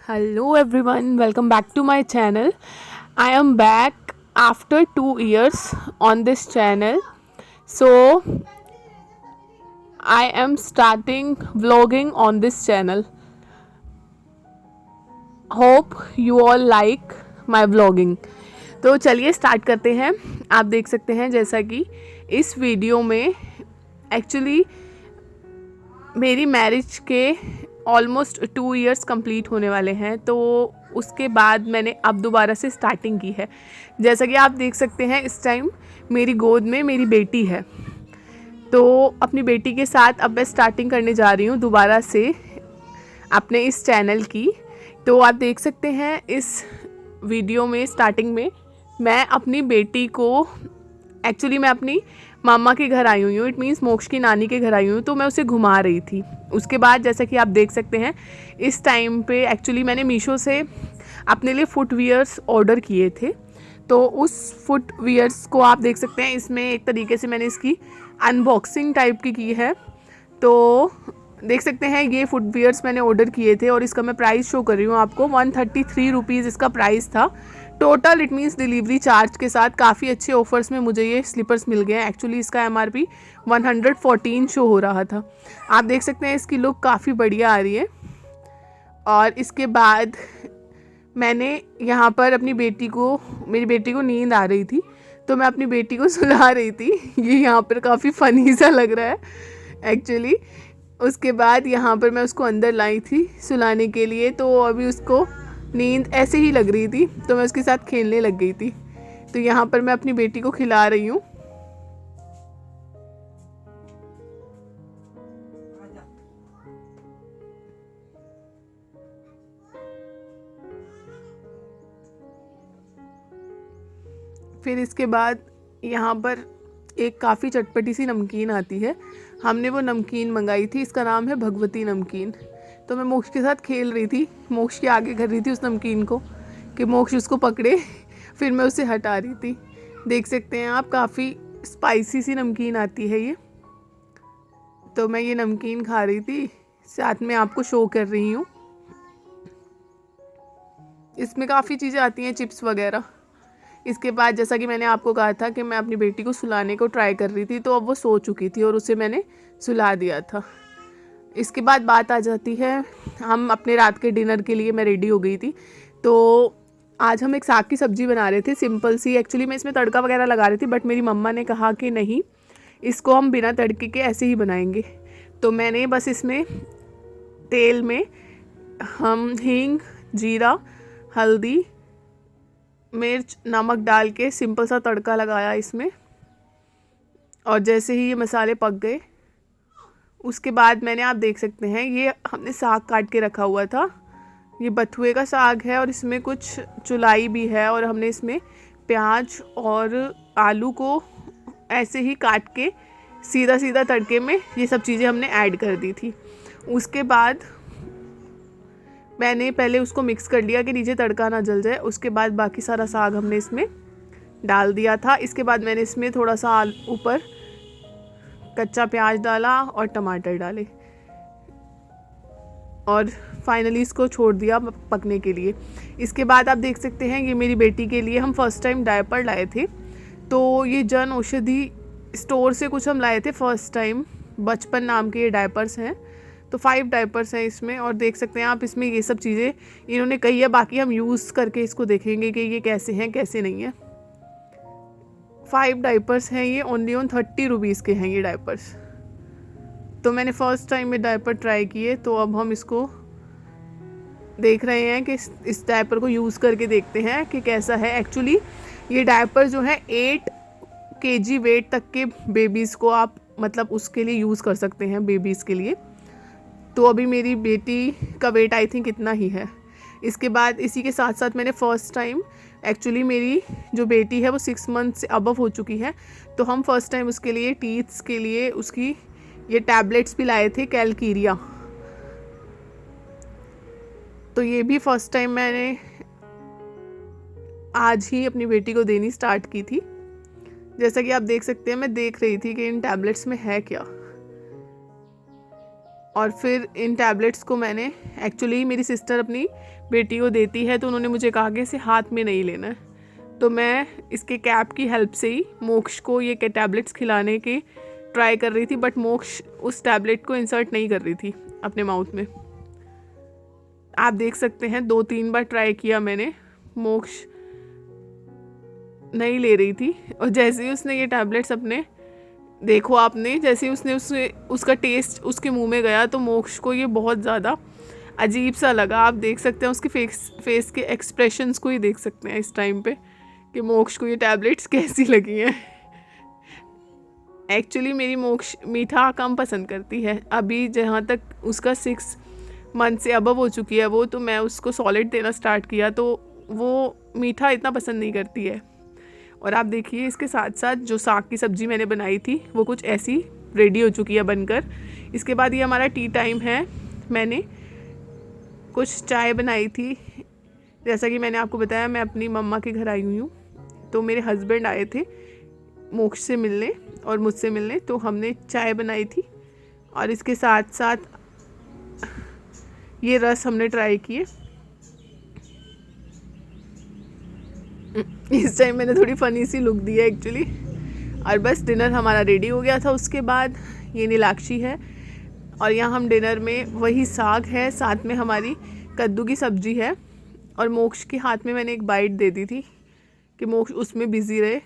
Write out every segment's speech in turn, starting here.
Hello everyone, welcome back to my channel. I am back after 2 years on this channel. So I am starting vlogging on this channel. Hope you all like my vlogging. तो चलिए start करते हैं। आप देख सकते हैं जैसा कि इस वीडियो में एक्चुअली मेरी मैरिज के ऑलमोस्ट 2 इयर्स कंप्लीट होने वाले हैं, तो उसके बाद मैंने अब दोबारा से स्टार्टिंग की है। जैसा कि आप देख सकते हैं इस टाइम मेरी गोद में मेरी बेटी है, तो अपनी बेटी के साथ अब मैं स्टार्टिंग करने जा रही हूँ दोबारा से अपने इस चैनल की। तो आप देख सकते हैं इस वीडियो में स्टार्टिंग में मैं अपनी बेटी को एक्चुअली मैं अपनी मामा के घर आई हुई हूँ, इट मीन्स मोक्ष की नानी के घर आई हूँ, तो मैं उसे घुमा रही थी। उसके बाद जैसा कि आप देख सकते हैं इस टाइम पे एक्चुअली मैंने मीशो से अपने लिए फुटवियर्स ऑर्डर किए थे, तो उस फुटवियर्स को आप देख सकते हैं। इसमें एक तरीके से मैंने इसकी अनबॉक्सिंग टाइप की है, तो देख सकते हैं ये फुटवियर्स मैंने ऑर्डर किए थे और इसका मैं प्राइस शो कर रही हूँ आपको। 133 रुपीज़ इसका प्राइस था total, it means delivery charge के साथ। काफ़ी अच्छे ऑफर्स में मुझे ये स्लीपर्स मिल गए हैं। एक्चुअली इसका MRP 114 शो हो रहा था। आप देख सकते हैं इसकी लुक काफ़ी बढ़िया आ रही है। और इसके बाद मैंने यहाँ पर अपनी बेटी को, मेरी बेटी को नींद आ रही थी, तो मैं अपनी बेटी को सुला रही थी। ये यहाँ पर काफ़ी फ़नी सा लग रहा है एक्चुअली। उसके बाद यहाँ पर मैं उसको अंदर लाई थी सुलाने के लिए, तो अभी उसको नींद ऐसे ही लग रही थी, तो मैं उसके साथ खेलने लग गई थी। तो यहाँ पर मैं अपनी बेटी को खिला रही हूँ। फिर इसके बाद यहाँ पर एक काफ़ी चटपटी सी नमकीन आती है, हमने वो नमकीन मंगाई थी, इसका नाम है भगवती नमकीन। तो मैं मोक्ष के साथ खेल रही थी, मोक्ष के आगे कर रही थी उस नमकीन को कि मोक्ष उसको पकड़े, फिर मैं उसे हटा रही थी। देख सकते हैं आप काफ़ी स्पाइसी सी नमकीन आती है ये। तो मैं ये नमकीन खा रही थी, साथ में आपको शो कर रही हूँ। इसमें काफ़ी चीज़ें आती हैं, चिप्स वगैरह। इसके बाद जैसा कि मैंने आपको कहा था कि मैं अपनी बेटी को सुलाने को ट्राई कर रही थी, तो अब वो सो चुकी थी और उसे मैंने सुला दिया था। इसके बाद बात आ जाती है, हम अपने रात के डिनर के लिए मैं रेडी हो गई थी। तो आज हम एक साग की सब्ज़ी बना रहे थे, सिंपल सी। एक्चुअली मैं इसमें तड़का वगैरह लगा रही थी, बट मेरी मम्मा ने कहा कि नहीं, इसको हम बिना तड़के के ऐसे ही बनाएंगे। तो मैंने बस इसमें तेल में हम हींग, जीरा, हल्दी, मिर्च, नमक डाल के सिंपल सा तड़का लगाया इसमें। और जैसे ही ये मसाले पक गए, उसके बाद मैंने, आप देख सकते हैं ये हमने साग काट के रखा हुआ था। ये बथुए का साग है और इसमें कुछ चुलाई भी है, और हमने इसमें प्याज और आलू को ऐसे ही काट के सीधा सीधा तड़के में ये सब चीज़ें हमने ऐड कर दी थी। उसके बाद मैंने पहले उसको मिक्स कर लिया कि नीचे तड़का ना जल जाए। उसके बाद बाकी सारा साग हमने इसमें डाल दिया था। इसके बाद मैंने इसमें थोड़ा सा ऊपर कच्चा प्याज डाला और टमाटर डाले, और फाइनली इसको छोड़ दिया पकने के लिए। इसके बाद आप देख सकते हैं ये मेरी बेटी के लिए हम फर्स्ट टाइम डायपर लाए थे। तो ये जन औषधि स्टोर से कुछ हम लाए थे फर्स्ट टाइम, बचपन नाम के ये डायपर्स हैं। तो 5 डायपर्स हैं इसमें, और देख सकते हैं आप इसमें ये सब चीज़ें इन्होंने कही है। बाकी हम यूज़ करके इसको देखेंगे कि ये कैसे हैं कैसे नहीं है। 5 डायपर्स हैं ये, ओनली ऑन 30 रुपीज़ के हैं ये डायपर्स। तो मैंने फ़र्स्ट टाइम में डायपर ट्राई किए, तो अब हम इसको देख रहे हैं कि इस डायपर को यूज़ करके देखते हैं कि कैसा है। एक्चुअली ये डायपर जो है 8 kg वेट तक के बेबीज़ को आप मतलब उसके लिए यूज़ कर सकते हैं, बेबीज़ के लिए। तो अभी मेरी बेटी का वेट आई थिंक इतना ही है। इसके बाद इसी के साथ साथ मैंने फ़र्स्ट टाइम, एक्चुअली मेरी जो बेटी है वो 6 मंथ से अबव हो चुकी है, तो हम फर्स्ट टाइम उसके लिए टीथ्स के लिए उसकी ये टैबलेट्स भी लाए थे, कैलकीरिया। तो ये भी फ़र्स्ट टाइम मैंने आज ही अपनी बेटी को देनी स्टार्ट की थी। जैसा कि आप देख सकते हैं, मैं देख रही थी कि इन टैबलेट्स में है क्या। और फिर इन टैबलेट्स को मैंने एक्चुअली मेरी सिस्टर अपनी बेटी को देती है, तो उन्होंने मुझे कहा कि इसे हाथ में नहीं लेना है। तो मैं इसके कैप की हेल्प से ही मोक्ष को ये टैबलेट्स खिलाने की ट्राई कर रही थी, बट मोक्ष उस टैबलेट को इंसर्ट नहीं कर रही थी अपने माउथ में। आप देख सकते हैं 2-3 बार ट्राई किया मैंने, मोक्ष नहीं ले रही थी। और जैसे ही उसने ये टैबलेट्स अपने, देखो आपने, जैसे ही उसने उसका टेस्ट उसके मुंह में गया तो मोक्ष को ये बहुत ज़्यादा अजीब सा लगा। आप देख सकते हैं उसके फेस के एक्सप्रेशंस को ही देख सकते हैं इस टाइम पे कि मोक्ष को ये टैबलेट्स कैसी लगी हैं। एक्चुअली मेरी मोक्ष मीठा कम पसंद करती है। अभी जहाँ तक उसका 6 मंथ से अबव हो चुकी है वो, तो मैं उसको सॉलिड देना स्टार्ट किया तो वो मीठा इतना पसंद नहीं करती है। और आप देखिए इसके साथ साथ जो साग की सब्ज़ी मैंने बनाई थी वो कुछ ऐसी रेडी हो चुकी है बनकर। इसके बाद ये हमारा टी टाइम है। मैंने कुछ चाय बनाई थी। जैसा कि मैंने आपको बताया, मैं अपनी मम्मा के घर आई हुई हूँ, तो मेरे हस्बैंड आए थे मोक्ष से मिलने और मुझसे मिलने, तो हमने चाय बनाई थी। और इसके साथ साथ ये रस हमने ट्राई किए। इस टाइम मैंने थोड़ी फ़नी सी लुक दी है एक्चुअली। और बस डिनर हमारा रेडी हो गया था। उसके बाद ये नीलाक्षी है और यहाँ हम डिनर में वही साग है, साथ में हमारी कद्दू की सब्ज़ी है। और मोक्ष के हाथ में मैंने एक बाइट दे दी थी कि मोक्ष उसमें बिज़ी रहे।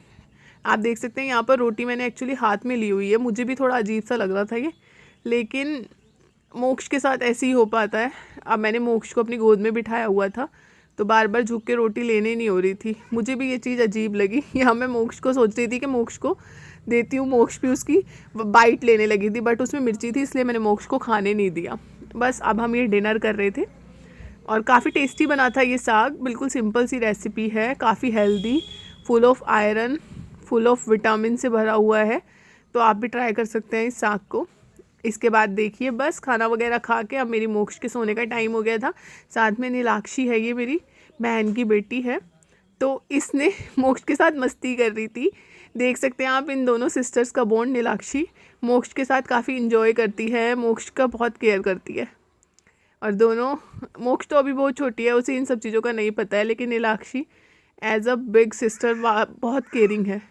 आप देख सकते हैं यहाँ पर रोटी मैंने एक्चुअली हाथ में ली हुई है। मुझे भी थोड़ा अजीब सा लग रहा था ये, लेकिन मोक्ष के साथ ऐसे ही हो पाता है। अब मैंने मोक्ष को अपनी गोद में बिठाया हुआ था, तो बार बार झुक के रोटी लेने नहीं हो रही थी। मुझे भी ये चीज़ अजीब लगी। यहाँ मैं मोक्ष को सोच रही थी कि मोक्ष को देती हूँ, मोक्ष भी उसकी बाइट लेने लगी थी, बट उसमें मिर्ची थी इसलिए मैंने मोक्ष को खाने नहीं दिया। बस अब हम ये डिनर कर रहे थे और काफ़ी टेस्टी बना था ये साग। बिल्कुल सिंपल सी रेसिपी है, काफ़ी healthy, full of iron, full of vitamin से भरा हुआ है। तो आप भी ट्राई कर सकते हैं इस साग को। इसके बाद देखिए बस खाना वगैरह खा के अब मेरी मोक्ष के सोने का टाइम हो गया था। साथ में नीलाक्षी है, ये मेरी बहन की बेटी है, तो इसने मोक्ष के साथ मस्ती कर रही थी। देख सकते हैं आप इन दोनों सिस्टर्स का बॉन्ड। नीलाक्षी मोक्ष के साथ काफ़ी इंजॉय करती है, मोक्ष का बहुत केयर करती है। और दोनों, मोक्ष तो अभी बहुत छोटी है, उसे इन सब चीज़ों का नहीं पता है, लेकिन Neelakshi as a big sister बहुत केयरिंग है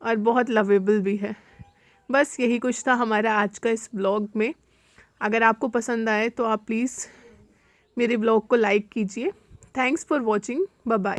और बहुत लवेबल भी है। बस यही कुछ था हमारा आज का इस ब्लॉग में। अगर आपको पसंद आए तो आप प्लीज़ मेरे ब्लॉग को लाइक कीजिए। Thanks for watching. Bye bye.